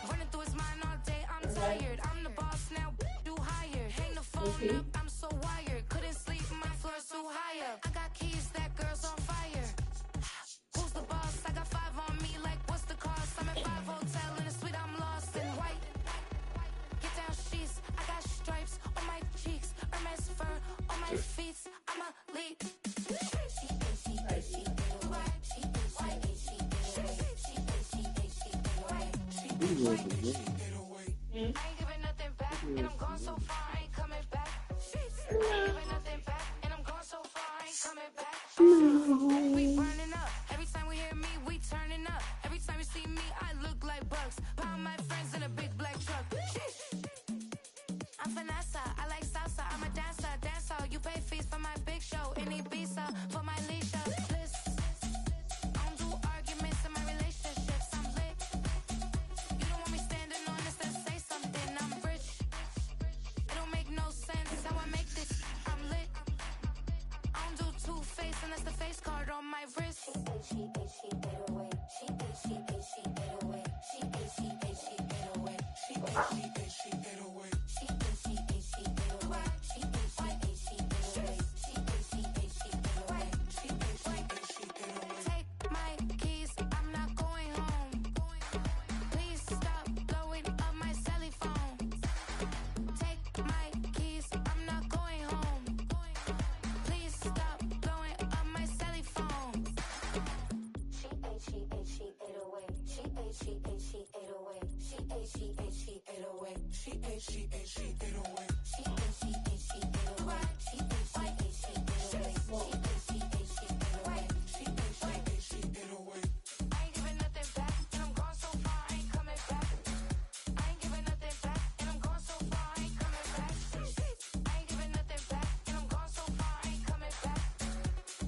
Running through his mind all day, I'm tired. I'm the boss now, do higher. Hang the phone up, I'm so wired. Couldn't sleep, my floor's too higher. I got keys, that girl's on fire. Who's the boss? I got 5 on me, like what's the cost? I'm at 5 hotel in a suite, I'm lost in white. Get down sheets, I got stripes on my cheeks. Hermes fur on my feet, I'm a lead. I ain't giving nothing back, and I'm gone so far, I ain't coming back. I ain't giving nothing back, and I'm gone so far, I ain't coming back. We burning up, every time we hear me, we turning up. Every time you see me, I look like bugs. Pound my friends in a big black truck. I'm Vanessa, I like salsa, I'm a dancer, you pay fees for my big show in Ibiza, for my leisure. I don't do arguments in my relationships, I'm lit. You don't want me standing on this and say something, I'm rich. It don't make no sense how I make this, I'm lit. I don't do two-face unless the face card on my wrist. She get away. Take my keys, I'm not going home. Please stop blowing up my celly phone. Take my keys, I'm not going home. Please stop blowing up my celly phone. She ate away. She ate away. I ain't giving nothing back, and I'm gone so far, I ain't coming back. I ain't giving nothing back, and I'm gone so far, I ain't coming back. I ain't giving nothing back, and I'm gone so far, I ain't coming back.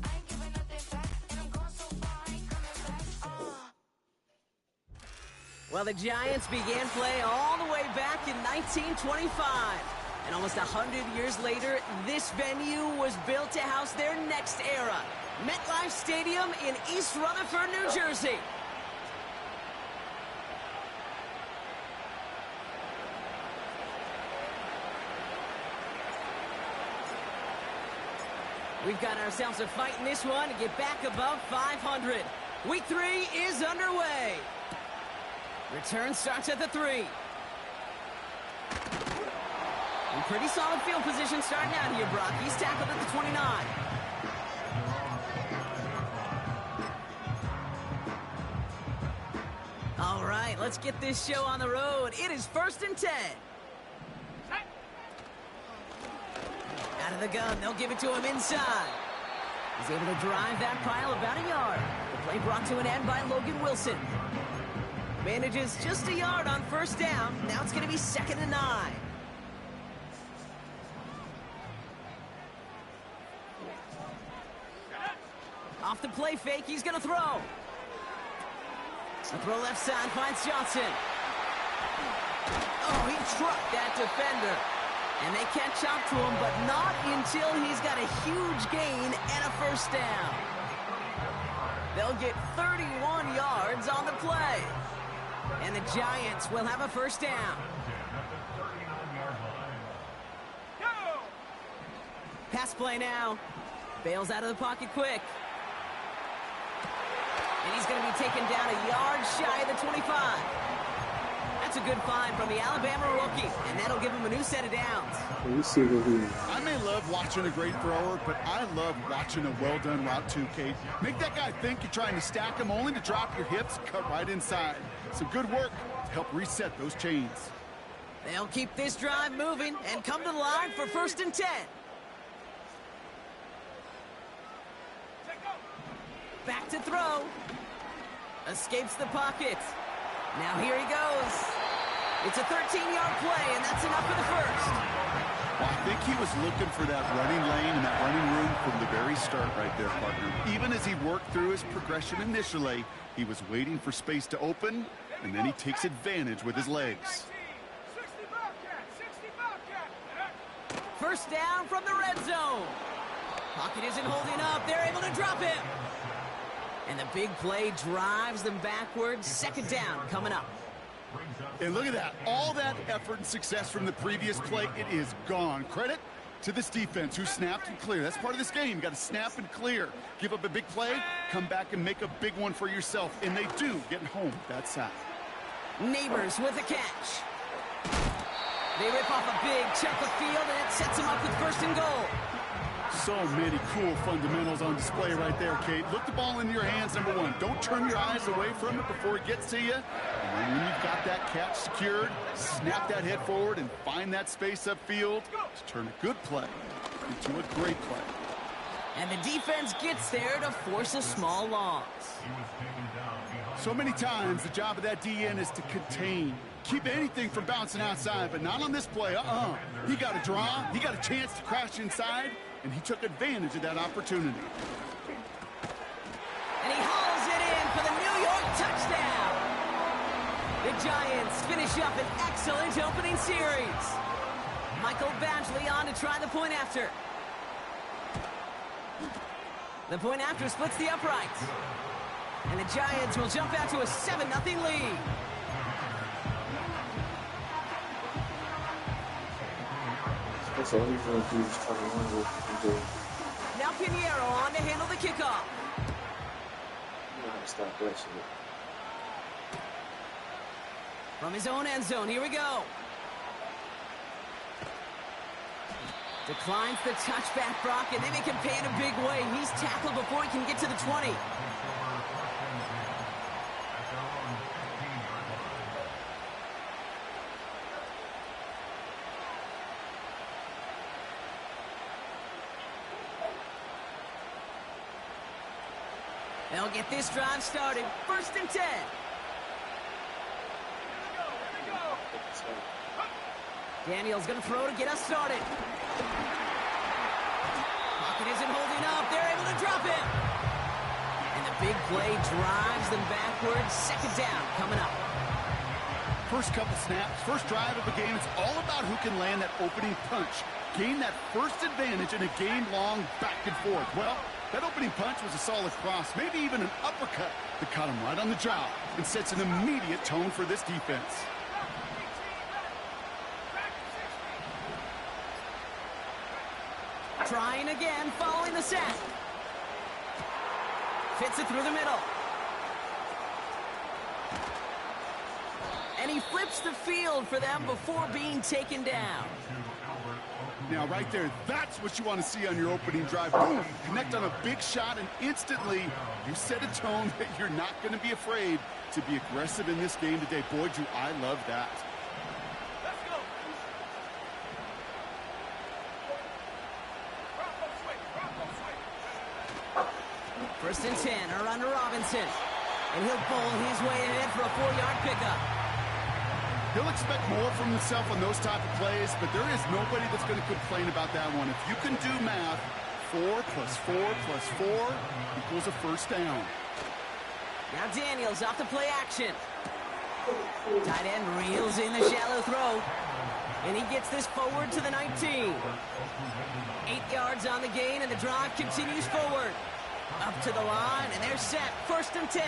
I ain't giving nothing back, and I'm gone so far, I ain't coming back. Well, the Giants began play all the way back in 1925. And almost 100 years later, this venue was built to house their next era. MetLife Stadium in East Rutherford, New Jersey. We've got ourselves a fight in this one to get back above 500. Week 3 is underway. Return starts at the 3. In pretty solid field position starting out here, Brock. He's tackled at the 29. All right, let's get this show on the road. It is 1st and 10. Out of the gun, they'll give it to him inside. He's able to drive that pile about a yard. The play brought to an end by Logan Wilson. Manages just a yard on 1st down. Now it's going to be 2nd and 9. Off the play fake, he's going to throw. The throw left side finds Johnson. Oh, he trucked that defender. And they catch up to him, but not until he's got a huge gain and a 1st down. They'll get 31 yards on the play. And the Giants will have a 1st down. Pass play now. Bails out of the pocket quick. And he's going to be taken down a yard shy of the 25. That's a good find from the Alabama rookie, and that'll give him a new set of downs. I may love watching a great thrower, but I love watching a well-done route too, Kate. Make that guy think you're trying to stack him only to drop your hips, cut right inside. Some good work to help reset those chains. They'll keep this drive moving and come to the line for 1st and 10. Back to throw. Escapes the pocket. Now here he goes. It's a 13-yard play, and that's enough for the 1st. Well, I think he was looking for that running lane and that running room from the very start right there, partner. Even as he worked through his progression initially, he was waiting for space to open, and then he takes advantage with his legs. 1st down from the red zone. Pocket isn't holding up. They're able to drop him. And the big play drives them backwards. Second down coming up. And look at that. All that effort and success from the previous play, it is gone. Credit to this defense who snapped and cleared. That's part of this game. You got to snap and clear. Give up a big play, come back and make a big one for yourself. And they do, getting home that sack. Neighbors with a catch. They rip off a big chunk of field, and it sets them up with first and goal. So many cool fundamentals on display right there, Kate. Look the ball in your hands, number one. Don't turn your eyes away from it before it gets to you. And then when you've got that catch secured, snap that head forward and find that space upfield to turn a good play into a great play. And the defense gets there to force a small loss. So many times, the job of that DN is to contain. Keep anything from bouncing outside, but not on this play. He got a draw. He got a chance to crash inside, and he took advantage of that opportunity. And he hauls it in for the New York touchdown. The Giants finish up an excellent opening series. Michael Badgley on to try the point after. The point after splits the uprights. And the Giants will jump out to a 7-0 lead. That's all he's going to do is try to run with him. Now Pinheiro on to handle the kickoff. You know how to stop that shit. From his own end zone, here we go. Declines the touchback, Brock, and they make him pay in a big way. He's tackled before he can get to the 20. They'll get this drive started. First and 10. Daniels going to throw to get us started. Pocket isn't holding up. They're able to drop it. And the big play drives them backwards. Second down coming up. First couple snaps, first drive of the game, it's all about who can land that opening punch. Gain that first advantage in a game-long back and forth. Well, that opening punch was a solid cross, maybe even an uppercut that caught him right on the job and sets an immediate tone for this defense. Trying again, following the sack. Fits it through the middle. And he flips the field for them before being taken down. Now, right there, that's what you want to see on your opening drive. Boom! Connect on a big shot, and instantly you set a tone that you're not going to be afraid to be aggressive in this game today. Boy, do I love that. Let's go. First and 10, or under Robinson. And he'll bowl his way ahead for a 4-yard pickup. He'll expect more from himself on those type of plays, but there is nobody that's going to complain about that one. If you can do math, 4 + 4 + 4 equals a first down. Now Daniels off the play action. Tight end reels in the shallow throw. And he gets this forward to the 19. 8 yards on the gain, and the drive continues forward. Up to the line, and they're set. First and 10.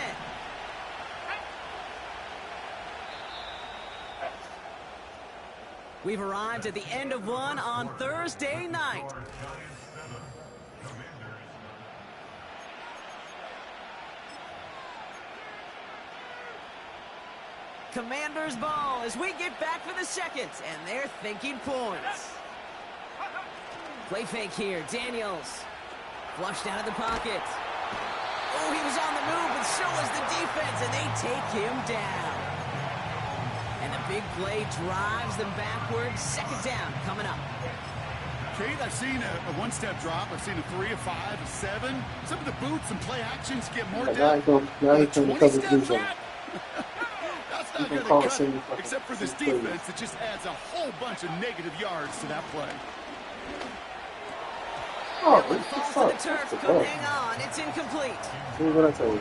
We've arrived at the end of one on Thursday night. Commanders ball as we get back for the second, and they're thinking points. Play fake here, Daniels. Flushed out of the pocket. Oh, he was on the move, but so was the defense, and they take him down. And the big play drives them backwards. Second down coming up. Kate, I've seen a one-step drop. I've seen a 3, a 5, a 7. Some of the boots and play actions get more depth. Now he's trying to cover 2 zones. That's not going to cut it, except for this defense that just adds a whole bunch of negative yards to that play. Oh, Falls to the turf. Couldn't hang on. It's incomplete. See what I tell you.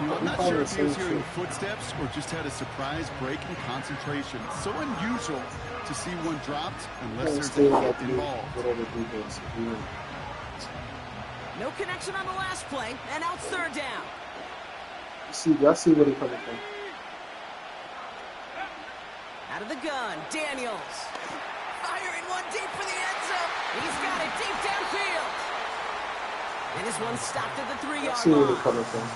I'm not sure if he was hearing footsteps or just had a surprise break in concentration. It's so unusual to see one dropped unless there's a hit involved. No connection on the last play, and now it's third down. I see where they're coming from. Out of the gun, Daniels. Firing one deep for the end zone. He's got it deep downfield. And this one stopped at the 3-yard I see where they're line. coming from.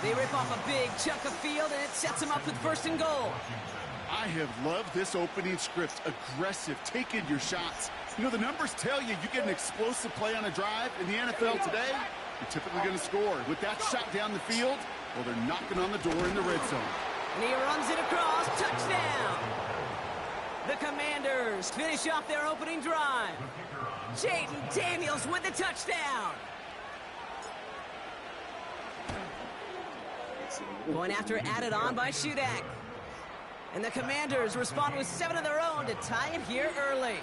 They rip off a big chunk of field, and it sets them up with first and goal. I have loved this opening script. Aggressive, taking your shots. You know, the numbers tell you you get an explosive play on a drive in the NFL today, you're typically going to score. With that shot down the field, well, they're knocking on the door in the red zone. And he runs it across. Touchdown! The Commanders finish off their opening drive. Jayden Daniels with the touchdown. Point after added on by Shudak. And the Commanders respond with 7 of their own to tie it here early.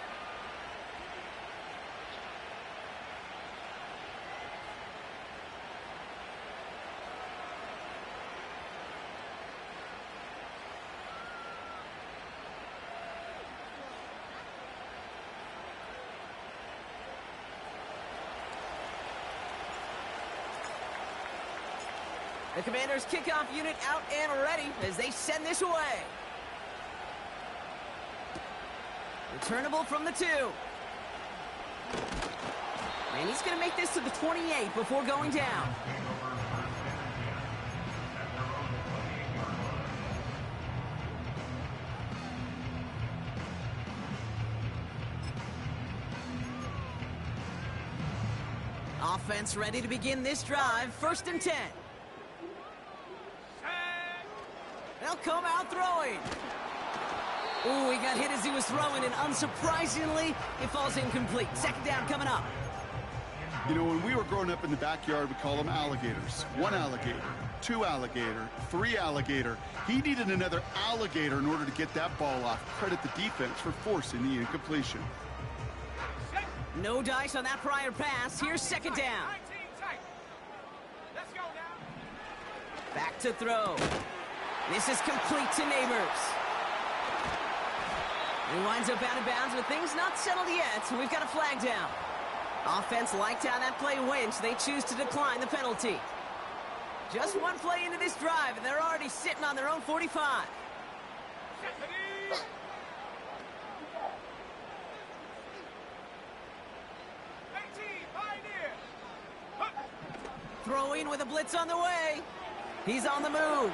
The Commanders' kickoff unit out and ready as they send this away. Returnable from the 2. And he's going to make this to the 28 before going down. Offense ready to begin this drive. First and 10. They'll come out throwing. Ooh, he got hit as he was throwing, and unsurprisingly, it falls incomplete. Second down coming up. You know, when we were growing up in the backyard, we call them alligators. 1 alligator, 2 alligator, 3 alligator. He needed another alligator in order to get that ball off. Credit the defense for forcing the incompletion. No dice on that prior pass. Here's second down. Back to throw. This is complete to Neighbors. He winds up out of bounds with things not settled yet, so we've got a flag down. Offense liked how that play went, so they choose to decline the penalty. Just one play into this drive, and they're already sitting on their own 45. Throwing with a blitz on the way. He's on the move.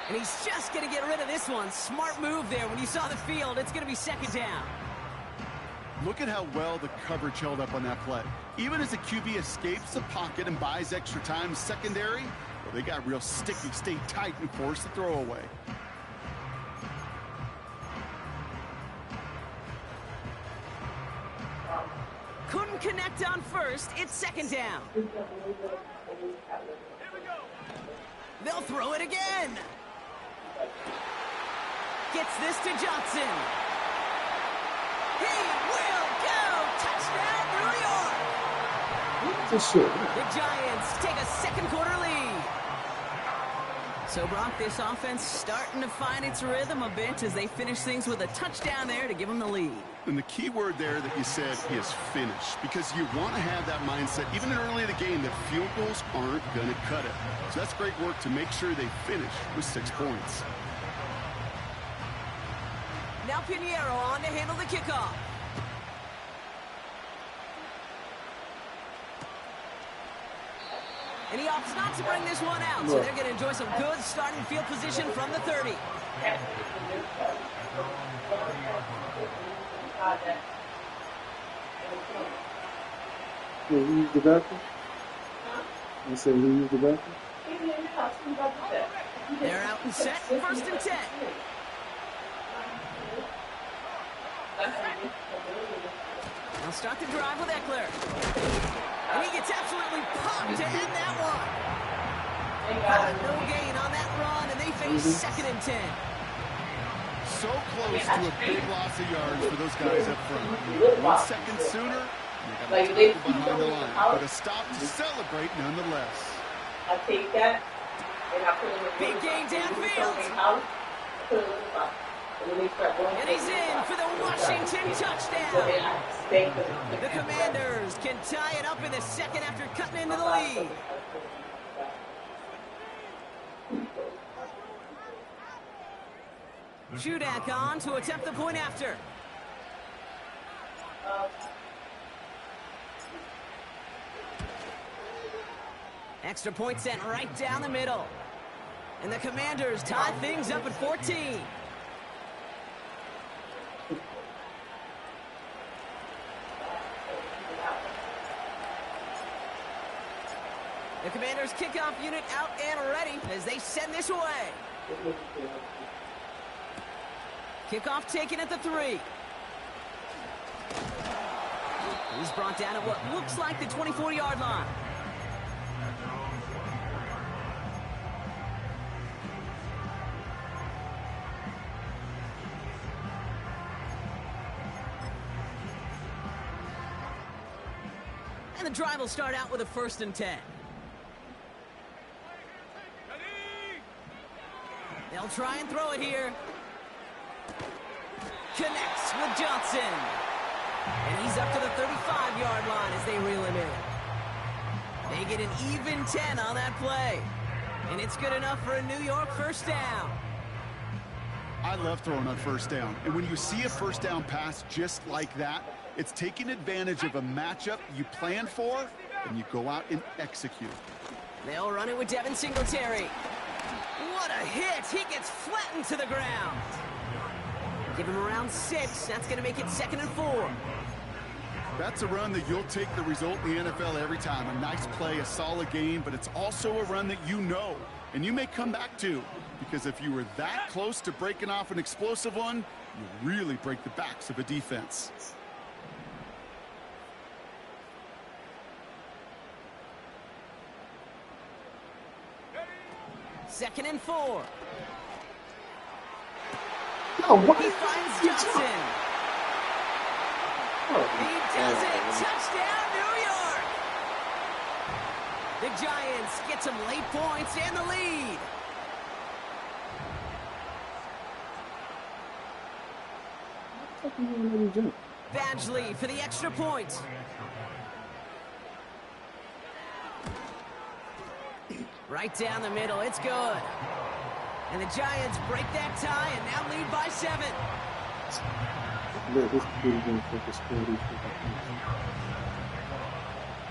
And he's just going to get rid of this one. Smart move there. When you saw the field, it's going to be second down. Look at how well the coverage held up on that play. Even as the QB escapes the pocket and buys extra time secondary, well, they got real sticky, stayed tight, and forced the throw away. Couldn't connect on first. It's second down. They'll throw it again. Gets this to Johnson. He will go. Touchdown, New York. The Giants take a second quarter lead. So, Brock, this offense starting to find its rhythm a bit as they finish things with a touchdown there to give them the lead. And the key word there that you said is finish, because you want to have that mindset, even early in the game, that field goals aren't going to cut it. So that's great work to make sure they finish with 6 points. Now Pinheiro on to handle the kickoff. And he opts not to bring this one out, so they're going to enjoy some good starting field position from the 30. Who used the bathroom? You said who used the bathroom? They're out and set, first and 10. They'll start the drive with Eckler. And he gets absolutely popped to end that one. No gain on that run, and they face second and 10. So close to a big loss of yards for those guys up front. 1 second sooner, they got a tackle behind the line. But a stop to celebrate nonetheless. I take that and I put it in the Big gain downfield. put it in the box. And he's in for the Washington touchdown. The Commanders can tie it up in the second after cutting into the lead. Shudak on to attempt the point after. Extra point sent right down the middle. And the Commanders tie things up at 14. The Commanders kickoff unit out and ready as they send this away. Kickoff taken at the 3. He's brought down at what looks like the 24-yard line. And the drive will start out with a 1st and 10. They'll try and throw it here. Connects with Johnson. And he's up to the 35-yard line as they reel him in. They get an even 10 on that play. And it's good enough for a New York 1st down. I love throwing on 1st down. And when you see a 1st down pass just like that, it's taking advantage of a matchup you plan for, and you go out and execute. They'll run it with Devin Singletary. What a hit! He gets flattened to the ground. Give him around 6. That's going to make it 2nd and 4. That's a run that you'll take the result in the NFL every time. A nice play, a solid game, but it's also a run that you know, and you may come back to, because if you were that close to breaking off an explosive one, you really break the backs of a defense. Second and 4. Oh, what? He finds Johnson. He does it. Touchdown, New York. The Giants get some late points and the lead. Badgley for the extra point. Right down the middle. It's good. And the Giants break that tie and now lead by 7.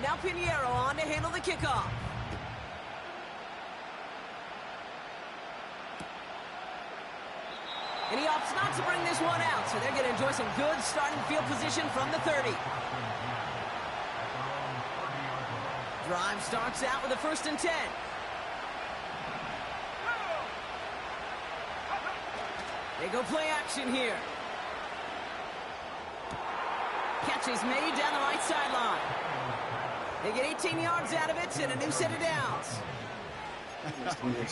Now Pinheiro on to handle the kickoff. And he opts not to bring this one out, so they're going to enjoy some good starting field position from the 30. Drive starts out with a 1st and 10. They go play action here. Catch is made down the right sideline. They get 18 yards out of it and a new set of downs.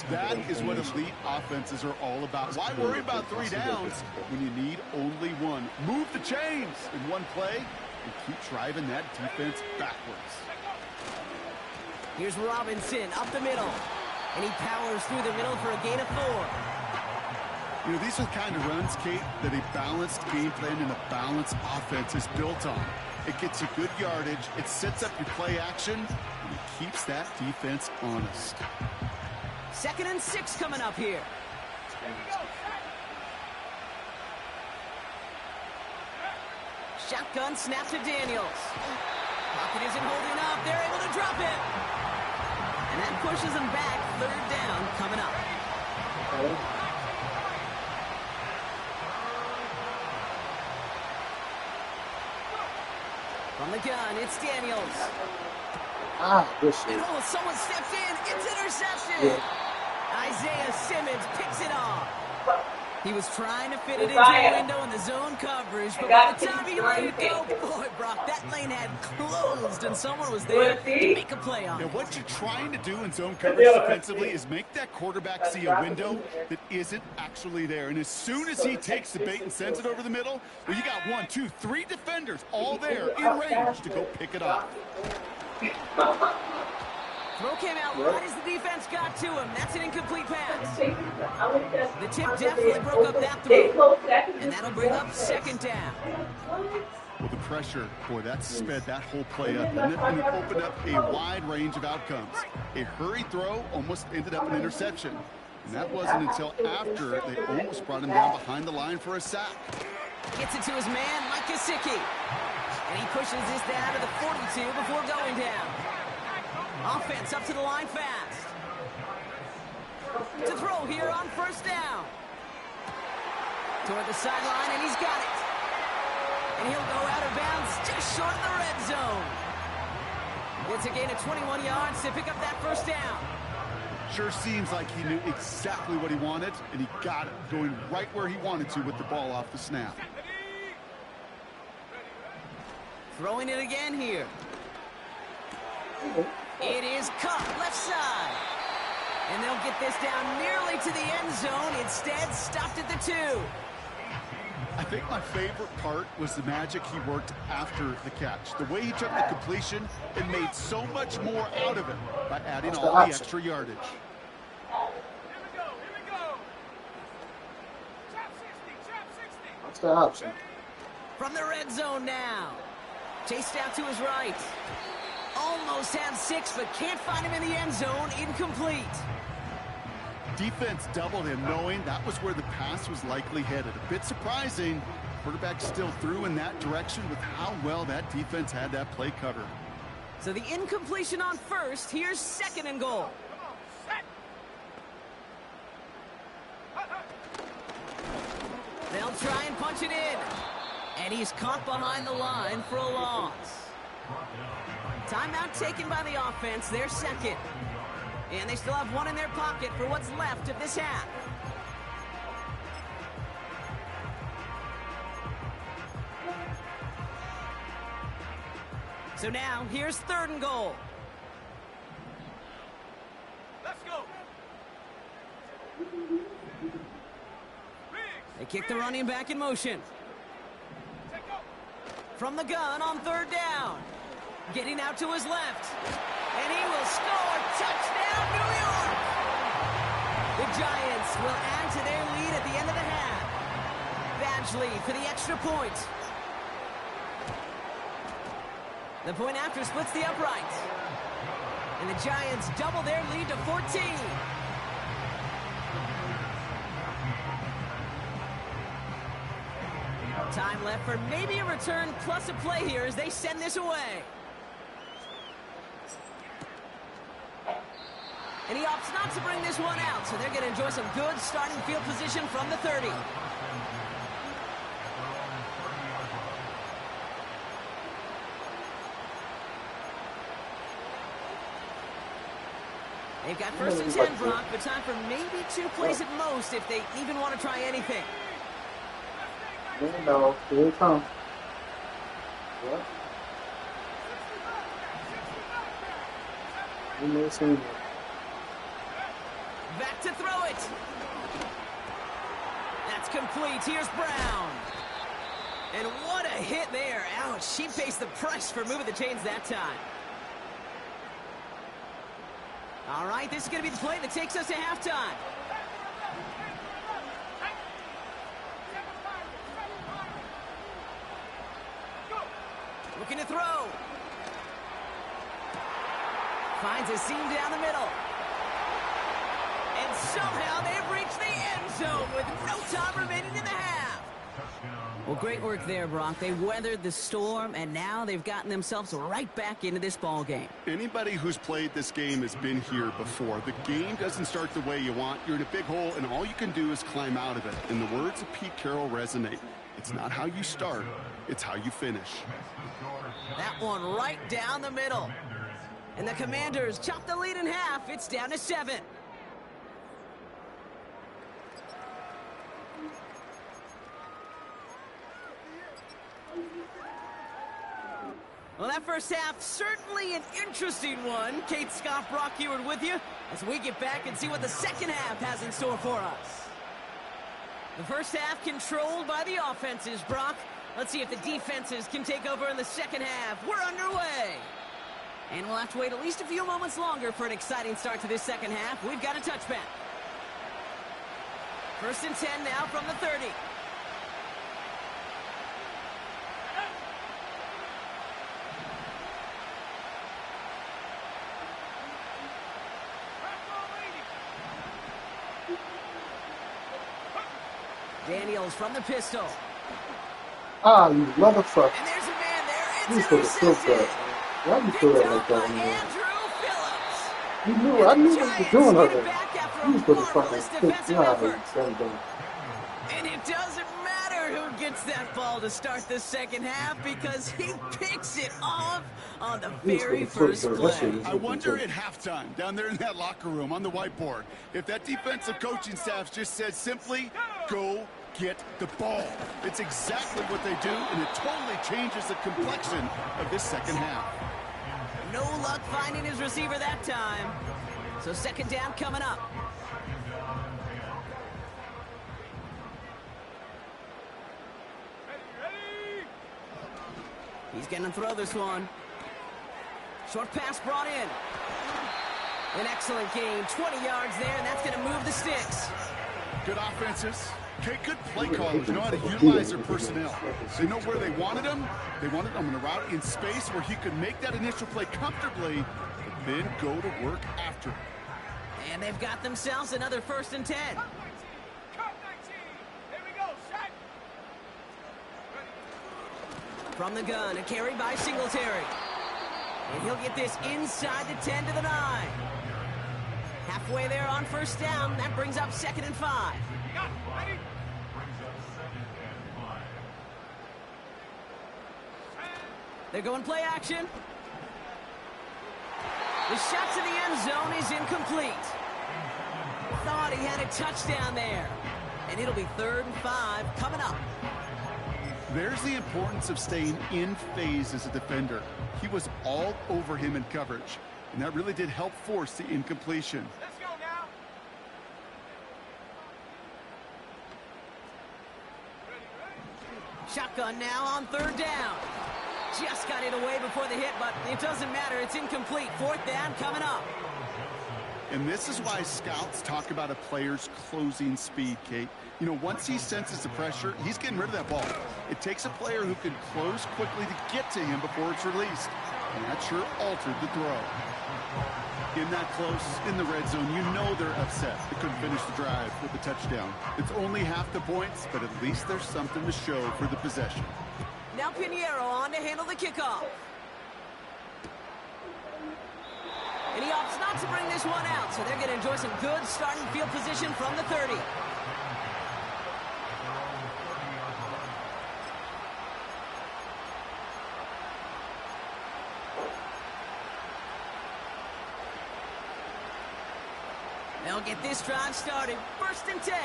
That is what elite offenses are all about. Why worry about 3 downs when you need only 1? Move the chains in one play and keep driving that defense backwards. Here's Robinson up the middle. And he powers through the middle for a gain of 4. You know, these are the kind of runs, Kate, that a balanced game plan and a balanced offense is built on. It gets you good yardage, it sets up your play action, and it keeps that defense honest. 2nd and 6 coming up here. Shotgun snap to Daniels. Pocket isn't holding up. They're able to drop it. And that pushes them back. 3rd down coming up. From the gun, it's Daniels. And oh, someone steps in. It's interception. Yeah. Isaiah Simmons picks it off. He was trying to fit it into a window in the zone coverage, but by the time he let it go, boy, Brock, that lane had closed, and someone was there to make a play on it. Now, what you're trying to do in zone coverage defensively is make that quarterback see a window that isn't actually there. And as soon as he takes the bait and sends it over the middle, well, you got 1, 2, 3 defenders all there in range to go pick it off. Throw came out right as the defense got to him. That's an incomplete pass. The tip definitely broke up that throw. And that'll bring up second down. Well, the pressure, boy, that sped that whole play up, and it opened up a wide range of outcomes. A hurried throw almost ended up an interception. And that wasn't until after they almost brought him down behind the line for a sack. Gets it to his man, Mike Gesicki. And he pushes this down to the 42 before going down. Offense up to the line fast. To throw here on first down. Toward the sideline, and he's got it. And he'll go out of bounds just short of the red zone. It's a gain of 21 yards to pick up that first down. Sure seems like he knew exactly what he wanted, and he got it, going right where he wanted to with the ball off the snap. Throwing it again here. It is caught left side. And they'll get this down nearly to the end zone. Instead, stopped at the 2. I think my favorite part was the magic he worked after the catch. The way he took the completion and made so much more out of it by adding all the extra yardage. What's the option? From the red zone now. Chased out to his right. Almost had 6, but can't find him in the end zone. Incomplete. Defense doubled him, knowing that was where the pass was likely headed. A bit surprising. Quarterback still threw in that direction with how well that defense had that play covered. So the incompletion on first. Here's second and goal. They'll try and punch it in. And he's caught behind the line for a loss. Timeout taken by the offense. They're second. And they still have one in their pocket for what's left of this half. So now, here's third and goal. Let's go. They kick the running back in motion. From the gun on third down. Getting out to his left. And he will score. Touchdown, New York! The Giants will add to their lead at the end of the half. Badgley for the extra point. The point after splits the upright. And the Giants double their lead to 14. Time left for maybe a return plus a play here as they send this away. And he opts not to bring this one out, so they're going to enjoy some good starting field position from the 30. They've got first and 10, Brock, but time for maybe 2 plays at most if they even want to try anything. No, here it comes. What? You may have seen it. Back to throw it. That's complete. Here's Brown. And what a hit there. Ouch, she pays the price for moving the chains that time. All right, this is going to be the play that takes us to halftime. Looking to throw. Finds a seam down the middle. And somehow they've reached the end zone with no time remaining in the half. Well, great work there, Brock. They weathered the storm, and now they've gotten themselves right back into this ball game. Anybody who's played this game has been here before. The game doesn't start the way you want. You're in a big hole, and all you can do is climb out of it. And the words of Pete Carroll resonate. It's not how you start, it's how you finish. That one right down the middle. And the Commanders chop the lead in half. It's down to 7. Well, that first half, certainly an interesting one. Kate Scott, Brock Huard with you as we get back and see what the second half has in store for us. The first half controlled by the offenses, Brock. Let's see if the defenses can take over in the second half. We're underway. And we'll have to wait at least a few moments longer for an exciting start to this second half. We've got a touchback. 1st and 10 now from the 30. Daniels from the pistol. Ah, you motherfucker. And there's a man there. You It's should have killed intercepted. that. Why you Picked throw that up like by that? Man? Andrew Phillips. You knew, I And knew the what you were Giants doing get it already. back after You a was supposed to marvelous fucking pick defensive God effort. and done. And it doesn't matter who gets that ball to start the second half because he picks it off on the very first play. I wonder at halftime, down there in that locker room on the whiteboard, if that defensive coaching staff just said simply, go get the ball. It's exactly what they do, and it totally changes the complexion of this second half. No luck finding his receiver that time. So second down coming up. He's going to throw this one. Short pass brought in. An excellent gain. 20 yards there, and that's going to move the sticks. Good offenses. Okay, good play callers know how to utilize their personnel. They know where they wanted him. They wanted him in a route in space where he could make that initial play comfortably, but then go to work after. And they've got themselves another 1st and 10. From the gun, a carry by Singletary. And he'll get this inside the 10 to the 9. Halfway there on 1st down. That brings up 2nd and 5. They're going play action. The shot to the end zone is incomplete. Thought he had a touchdown there. And it'll be 3rd and 5 coming up. There's the importance of staying in phase as a defender. He was all over him in coverage, and that really did help force the incompletion. Let's go now. Shotgun now on 3rd down. Just got it away before the hit, but it doesn't matter. It's incomplete. 4th down coming up. And this is why scouts talk about a player's closing speed, Kate. You know, once he senses the pressure, he's getting rid of that ball. It takes a player who can close quickly to get to him before it's released. And that sure altered the throw. In that close, in the red zone, you know they're upset. They couldn't finish the drive with the touchdown. It's only half the points, but at least there's something to show for the possession. Now Pinheiro on to handle the kickoff. And he opts not to bring this one out, so they're going to enjoy some good starting field position from the 30. They'll get this drive started. 1st and 10.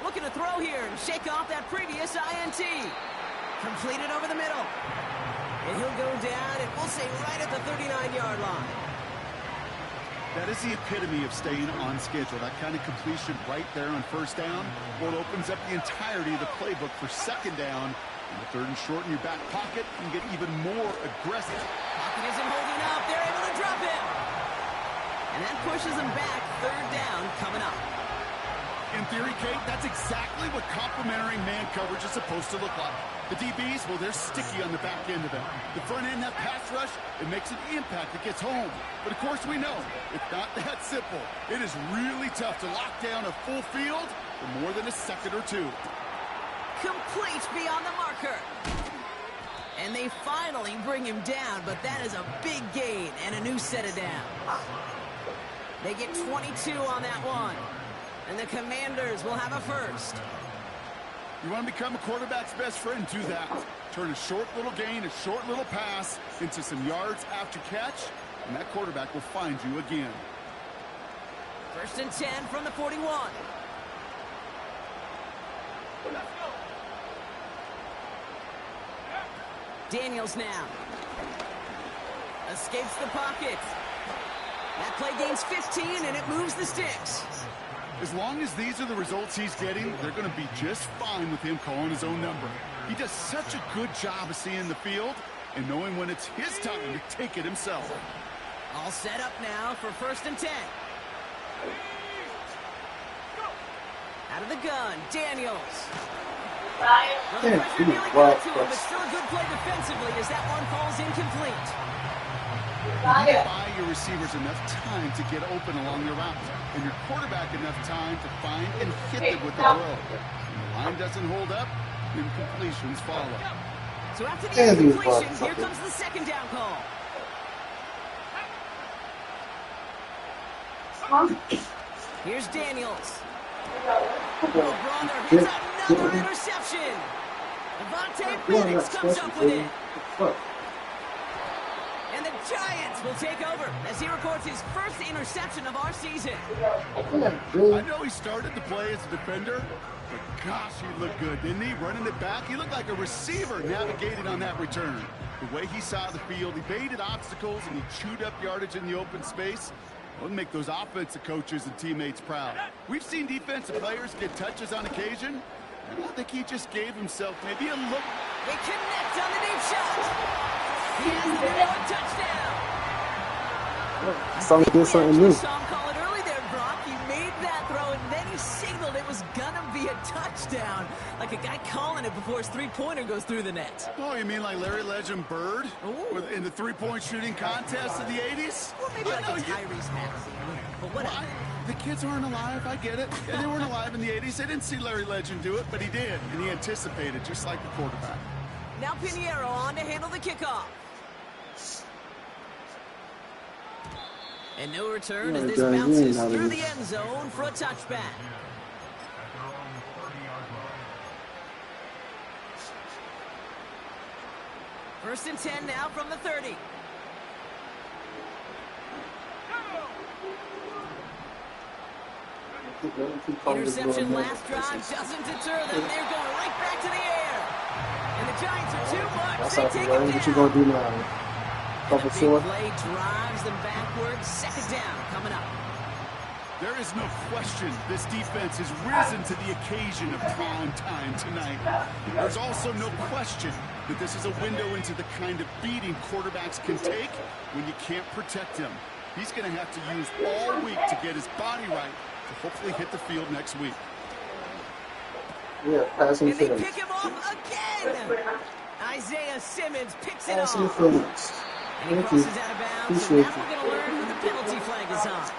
Looking to throw here and shake off that previous INT. Completed over the middle. And he'll go down, and we'll say right at the 39-yard line. That is the epitome of staying on schedule. That kind of completion right there on 1st down. Well, it opens up the entirety of the playbook for 2nd down. And the 3rd and short in your back pocket can get even more aggressive. Pocket isn't holding up. They're able to drop him. And that pushes them back. 3rd down coming up. In theory, Kate, that's exactly what complementary man coverage is supposed to look like. The DBs, well, they're sticky on the back end of it. The front end, that pass rush, it makes an impact that gets home. But of course we know, it's not that simple. It is really tough to lock down a full field for more than a second or two. Complete beyond the marker. And they finally bring him down, but that is a big gain and a new set of downs. They get 22 on that one. And the Commanders will have a 1st. You want to become a quarterback's best friend, do that. Turn a short little gain, a short little pass into some yards after catch, and that quarterback will find you again. 1st and 10 from the 41. Daniels now. Escapes the pocket. That play gains 15, and it moves the sticks. As long as these are the results he's getting, they're going to be just fine with him calling his own number. He does such a good job of seeing the field and knowing when it's his time to take it himself. All set up now for 1st and 10. Out of the gun, Daniels. Well, the pressure nearly got to him, but still a good play defensively as that one falls incomplete. You buy your receivers enough time to get open along the route, and your quarterback enough time to find and hit them with the throw. When the line doesn't hold up, incompletions follow. So after the incompletion, here comes the 2nd down call. Here's Daniels. Brother hits another interception. Devontae Penix comes up with it. And the Giants will take over as he records his first interception of our season. I know he started to play as a defender, but gosh, he looked good, didn't he? Running it back, he looked like a receiver navigating on that return. The way he saw the field, he baited obstacles and he chewed up yardage in the open space. It'll make those offensive coaches and teammates proud. We've seen defensive players get touches on occasion. I think he just gave himself maybe a look. They connect on the deep shot. He has the new touchdown. Something did something new. Saw him call it early there, Brock. He made that throw, and then he signaled it was gonna be a touchdown. Like a guy calling it before his three-pointer goes through the net. Oh, you mean like Larry Legend Bird in the three-point shooting contest of the 80s? Or maybe like a Tyrese Maxey. But whatever. The kids aren't alive, I get it. Yeah, they weren't alive in the 80s. They didn't see Larry Legend do it, but he did, and he anticipated, just like the quarterback. Now Pinheiro on to handle the kickoff. And no return as this bounces through the end zone for a touchback. First and 10 now from the 30. Interception last drive doesn't deter them. They're going right back to the air. And the Giants are too much. That's They how take what it you down. gonna do now? Cover Big 4. play drives them backwards. 2nd down coming up. There is no question this defense has risen to the occasion of prime time tonight. There's also no question that this is a window into the kind of beating quarterbacks can take when you can't protect him. He's going to have to use all week to get his body right to hopefully hit the field next week. Yeah, passing And they Phillips. pick him off again. Isaiah Simmons picks it Passing off. Phillips. And he Thank you. crosses out of bounds. So Appreciate now we're going to learn who the penalty flag is on.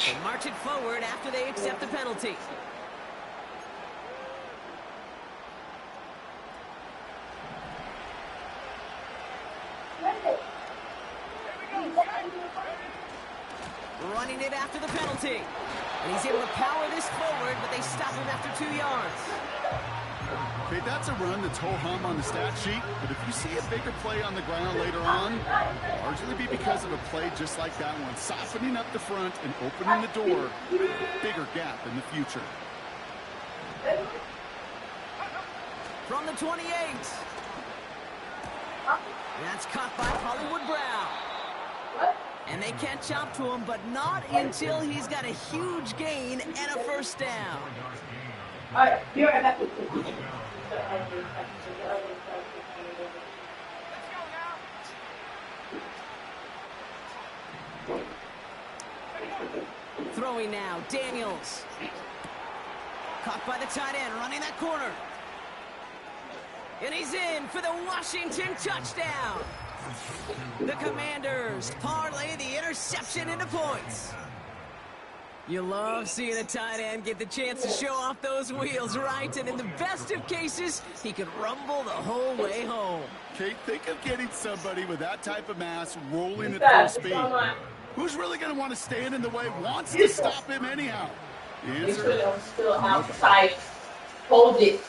They march it forward after they accept the penalty. Running it after the penalty. And he's able to power this forward, but they stop him after 2 yards. Okay, that's a run that's ho-hum on the stat sheet, but if you see a bigger play on the ground later on, it'll largely be because of a play just like that one, softening up the front and opening the door, a bigger gap in the future. From the 28. That's caught by Hollywood Brown. And they catch up to him, but not until he's got a huge gain and a first down. All right, be right back. Throwing now, Daniels. Caught by the tight end, running that corner. And he's in for the Washington touchdown. The Commanders parlay the interception into points. You love seeing a tight end get the chance to show off those wheels, right? And in the best of cases, he could rumble the whole way home. Kate, think of getting somebody with that type of mass rolling at full speed. Who's really going to want to stand in the way, wants to stop him anyhow? The answer, Still outside. Hold it.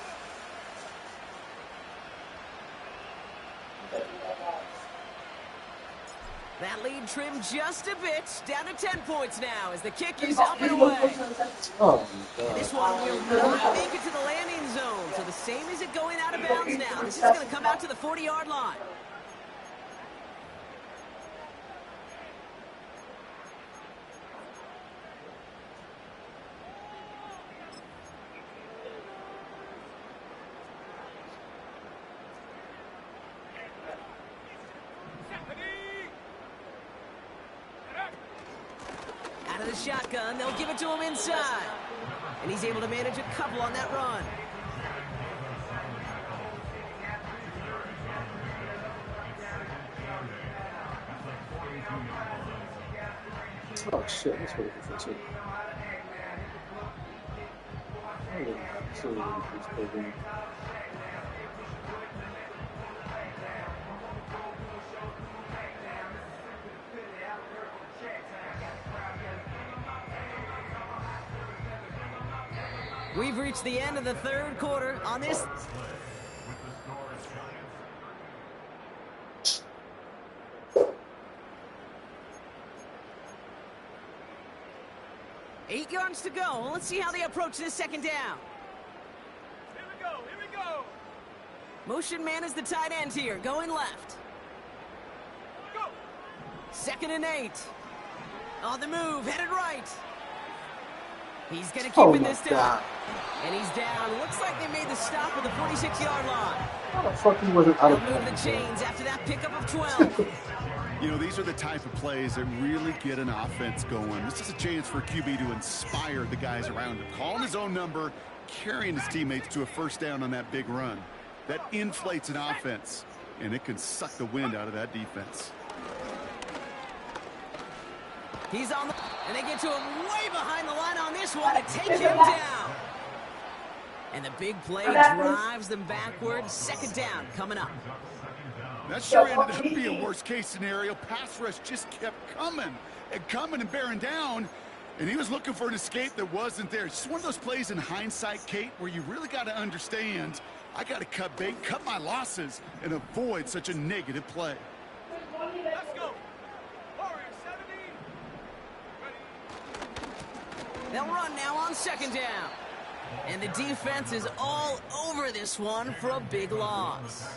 That lead trimmed just a bit, down to 10 points now as the kick is up and away. Oh, my God. This one will not make it to the landing zone, so the same as it going out of bounds now. This is going to come out to the 40-yard line. the shotgun. They'll give it to him inside. And he's able to manage a couple on that run. Oh shit, that's what it is. Too. We've reached the end of the third quarter on this. Eight yards to go. Let's see how they approach this second down. Here we go. Motion man is the tight end here, going left. Go. 2nd and 8. On the move, headed right. He's going to keep Oh it my this time. God. And he's down. Looks like they made the stop at the 46-yard line. How the fuck he wasn't out They'll of move the chains after that pickup of 12. You know, these are the type of plays that really get an offense going. This is a chance for a QB to inspire the guys around him. Calling his own number, carrying his teammates to a first down on that big run. That inflates an offense, and it can suck the wind out of that defense. He's on the... And they get to him way behind the line on this one to take him down. And the big play drives them backwards. 2nd down coming up. That sure ended up being a worst-case scenario. Pass rush just kept coming and bearing down, and he was looking for an escape that wasn't there. It's just one of those plays in hindsight, Kate, where you really got to understand, I got to cut bait, cut my losses, and avoid such a negative play. Let's go. Warrior 70. They'll run now on 2nd down. And the defense is all over this one for a big loss.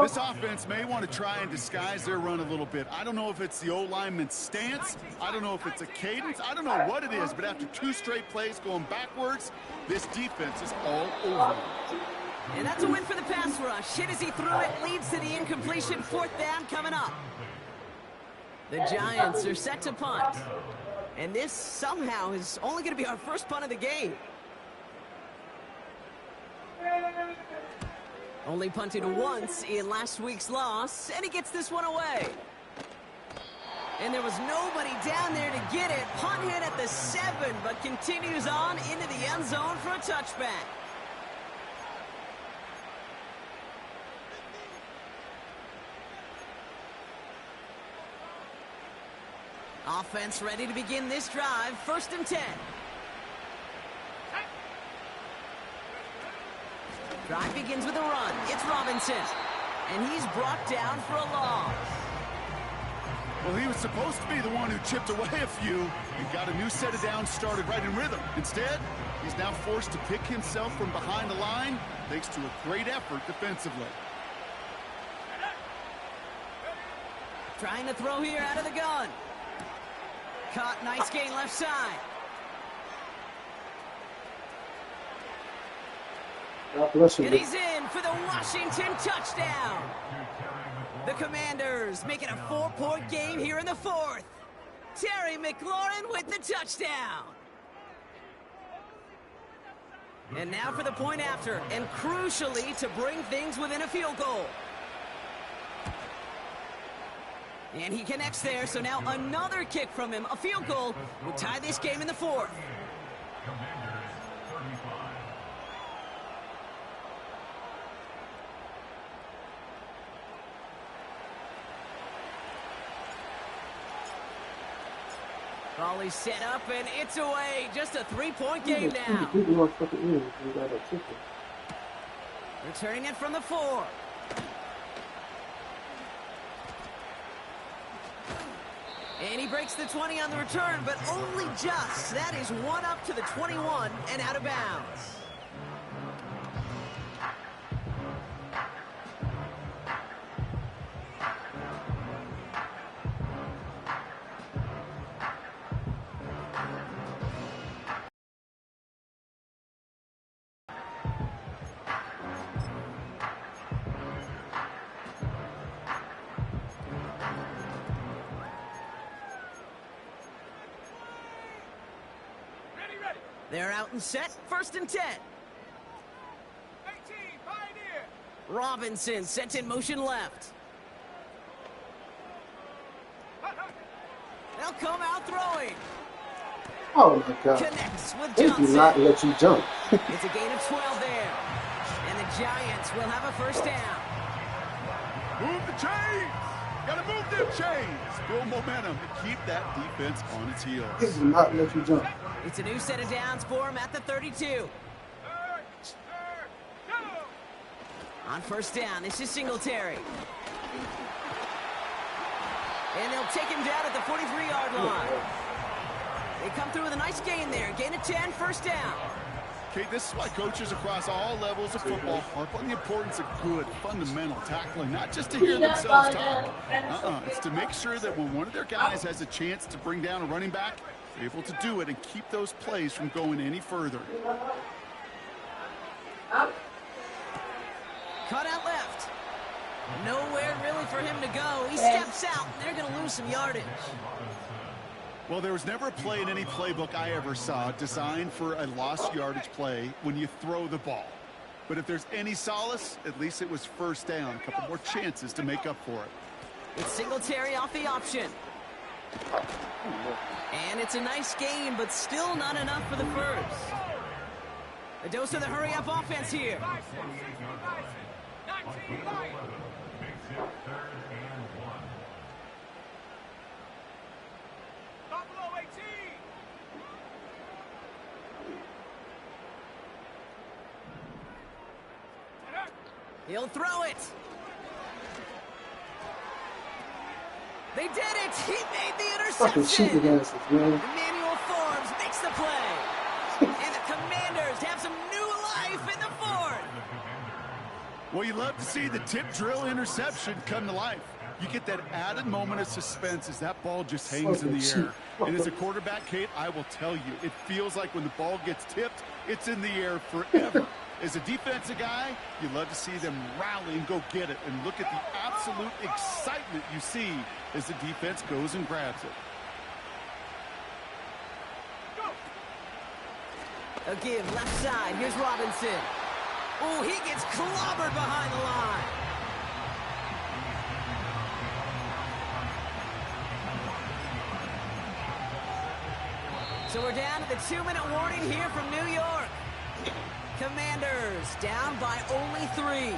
This offense may want to try and disguise their run a little bit. I don't know if it's the O-lineman's stance. I don't know if it's a cadence. I don't know what it is, but after 2 straight plays going backwards, this defense is all over. And that's a win for the pass rush. Hit as he threw it, leads to the incompletion. 4th down coming up. The Giants are set to punt. And this somehow is only going to be our first punt of the game. Only punted once in last week's loss, and he gets this one away. And there was nobody down there to get it. Punt hit at the 7, but continues on into the end zone for a touchback. Offense ready to begin this drive. 1st and 10. Drive begins with a run. It's Robinson. And he's brought down for a loss. Well, he was supposed to be the one who chipped away a few and got a new set of downs started right in rhythm. Instead, he's now forced to pick himself from behind the line thanks to a great effort defensively. Trying to throw here out of the gun. Caught, nice gain left side. God bless you. And he's in for the Washington touchdown. The Commanders make it a 4-point game here in the 4th. Terry McLaurin with the touchdown. And now for the point after, and crucially to bring things within a field goal. And he connects there, so now another kick from him. A field goal will tie this game in the 4th. Volley set up, and it's away. Just a 3-point game now. Returning it from the 4. And he breaks the 20 on the return, but only just. That is one up to the 21 and out of bounds. They're out and set. 1st and 10. 18, Pioneer. Robinson sent in motion left. They'll come out throwing. Oh my God. Connects with They do not Johnson. let you jump. It's a gain of 12 there. And the Giants will have a 1st down. Move the chains! Gotta move them chains! Build momentum and keep that defense on its They heels. do not let you jump. It's a new set of downs for him at the 32. Third, go. On 1st down, this is Singletary. And they'll take him down at the 43-yard line. They come through with a nice gain there. Gain of 10, 1st down. Okay, this is why coaches across all levels of football harp on the importance of good, fundamental tackling, not just to hear themselves talk. It's to make sure that when one of their guys has a chance to bring down a running back, they're able to do it and keep those plays from going any further. Cut out left. Nowhere really for him to go. He steps out, and they're going to lose some yardage. Well, there was never a play in any playbook I ever saw designed for a lost yardage play when you throw the ball. But if there's any solace, at least it was 1st down. A couple more chances to make up for it. It's Singletary off the option. And it's a nice gain, but still not enough for the 1st. A dose of the hurry-up offense here. 19, Lions. Buffalo 18. He'll throw it. They did it. He made the Fucking cheating interception. against us, man. Emmanuel Forbes makes the play. And the Commanders have some new life in the 4th. Well, you love to see the tip drill interception come to life. You get that added moment of suspense as that ball just hangs in the air. And as a quarterback, Kate, I will tell you, it feels like when the ball gets tipped, it's in the air forever. As a defensive guy, you love to see them rally and go get it. And look at the absolute excitement you see as the defense goes and grabs it. A give left side. Here's Robinson. Oh, he gets clobbered behind the line. So we're down to the 2-minute warning here from New York. Commanders down by only 3.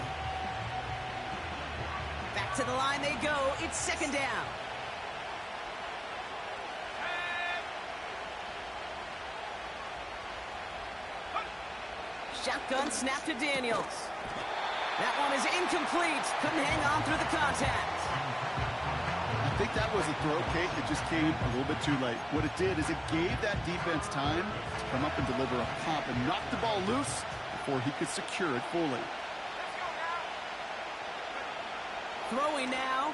Back to the line they go. It's 2nd down. Shotgun snap to Daniels. That one is incomplete. Couldn't hang on through the contact. I think that was a throw, Kate. It just came a little bit too late. What it did is it gave that defense time to come up and deliver a pop and knock the ball loose before he could secure it fully. Throwing now.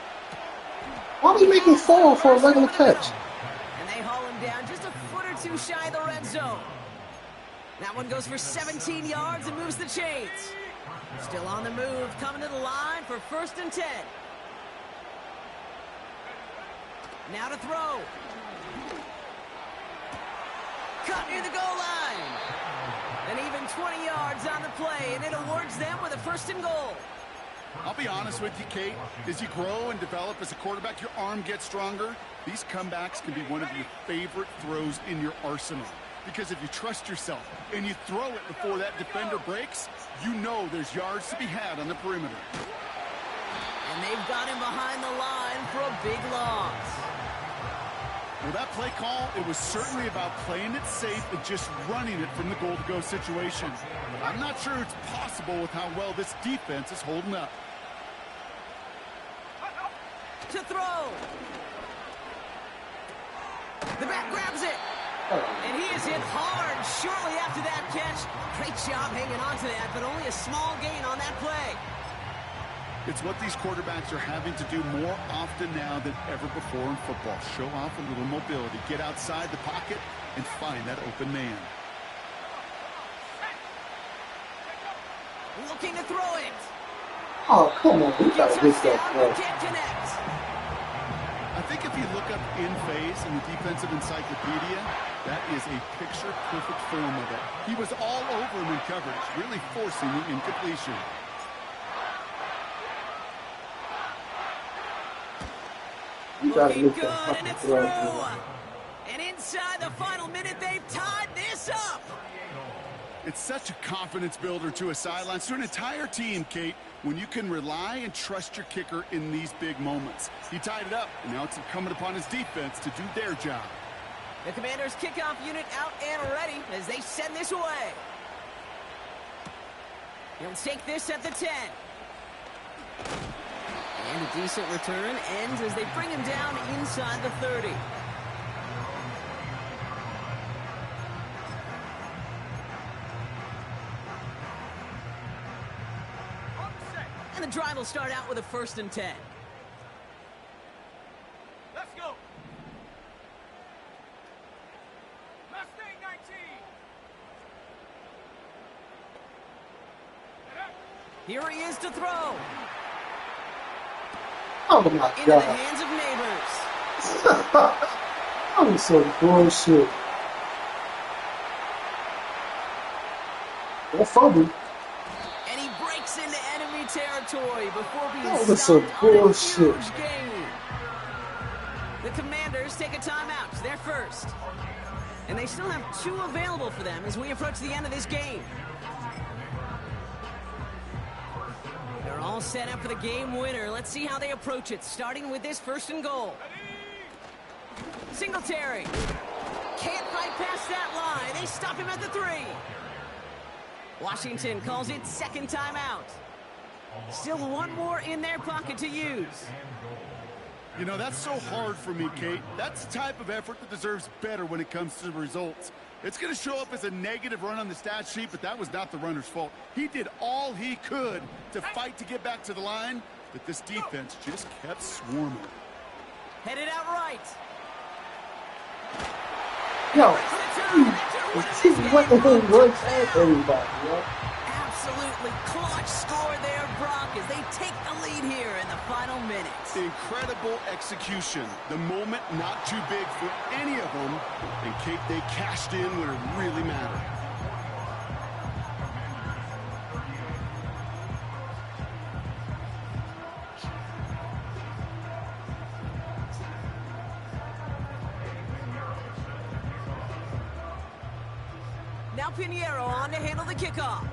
Why was he making 4 for a regular catch? And they haul him down just a foot or two shy of the red zone. That one goes for 17 yards and moves the chains. Still on the move, coming to the line for 1st and 10. Now to throw. Cut near the goal line. And even 20 yards on the play, and it awards them with a 1st and goal. I'll be honest with you, Kate. As you grow and develop as a quarterback, your arm gets stronger. These comebacks can be one of your favorite throws in your arsenal. Because if you trust yourself and you throw it before that defender breaks, you know there's yards to be had on the perimeter. And they've got him behind the line for a big loss. Well, that play call, it was certainly about playing it safe and just running it from the goal-to-go situation. But I'm not sure it's possible with how well this defense is holding up. To throw. The back grabs it. And he is hit hard shortly after that catch. Great job hanging on to that, but only a small gain on that play. It's what these quarterbacks are having to do more often now than ever before in football. Show off a little mobility, get outside the pocket, and find that open man. Looking to throw it. Oh, come on. You gotta Touchdown, get that, bro. but can't connect. I think if you look up in phase in the defensive encyclopedia, that is a picture-perfect form of it. He was all over him in coverage, really forcing the incompletion. You gotta Looking look good, that and fucking it's throw. through. And inside the final minute, they've tied this up. It's such a confidence builder to a sideline, to an entire team, Kate, when you can rely and trust your kicker in these big moments. He tied it up, and now it's incumbent upon his defense to do their job. The Commanders' kickoff unit out and ready as they send this away. He'll take this at the 10. And a decent return ends as they bring him down inside the 30. And the drive will start out with a 1st and 10. Let's go. Mustang 19. Here he is to throw. Oh my Into the god. hands of Neighbors. That was some bullshit. Don't fumble. And he breaks into enemy territory before being That was stopped some on a bullshit. huge gain. The Commanders take a timeout. It's their first. And they still have 2 available for them as we approach the end of this game. They're all set up for the game winner. Let's see how they approach it, starting with this 1st and goal. Singletary. Can't fight past that line. They stop him at the 3. Washington calls it 2nd timeout. Still 1 more in their pocket to use. You know, that's so hard for me, Kate. That's the type of effort that deserves better when it comes to the results. It's going to show up as a negative run on the stat sheet, but that was not the runner's fault. He did all he could to fight to get back to the line, but this defense just kept swarming. Headed out right. Yo, what the hell was that, everybody, yo? Absolutely clutch score there, Brock, as they take the lead here in the final minutes. Incredible execution. The moment not too big for any of them, and Kate, they cashed in when it really mattered. Now Pinheiro on to handle the kickoff.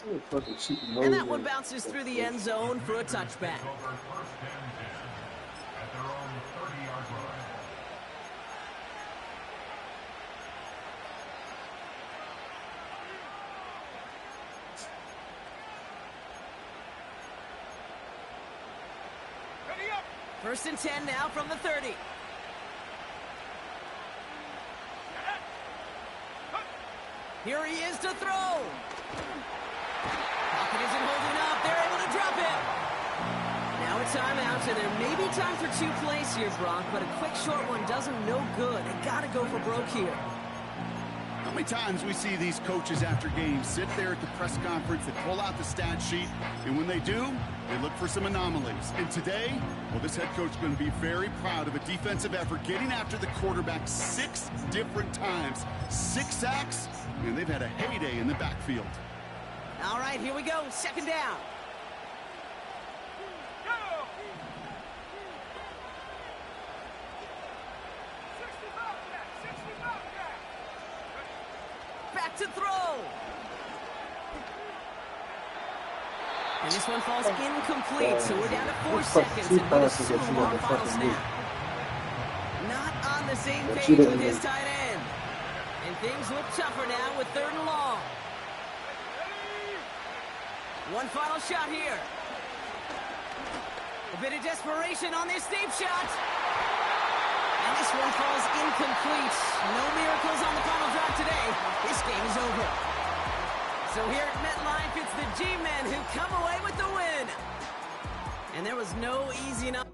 Oh, fucking cheating And that over one there. bounces through the end zone for a touchback. Ready up. 1st and 10 now from the 30. Here he is to throw. Pocket isn't holding up. They're able to drop it. Now a timeout, and there may be time for 2 plays here, Brock, but a quick short one does them no good. They got to go for broke here. How many times we see these coaches after games sit there at the press conference, they pull out the stat sheet, and when they do, they look for some anomalies. And today, well, this head coach is going to be very proud of a defensive effort, getting after the quarterback 6 different times. 6 sacks, and they've had a heyday in the backfield. All right, here we go. 2nd down. Go. 65 back. 65 back. Back to throw. And this one falls incomplete, so we're down to 4 seconds. And we'll assume our final snap. Not on the same page with his tight end. And things look tougher now with 3rd and long. One final shot here. A bit of desperation on this deep shot. And this one falls incomplete. No miracles on the final drive today. This game is over. So here at MetLife, it's the G-Men who come away with the win. And there was no easy enough.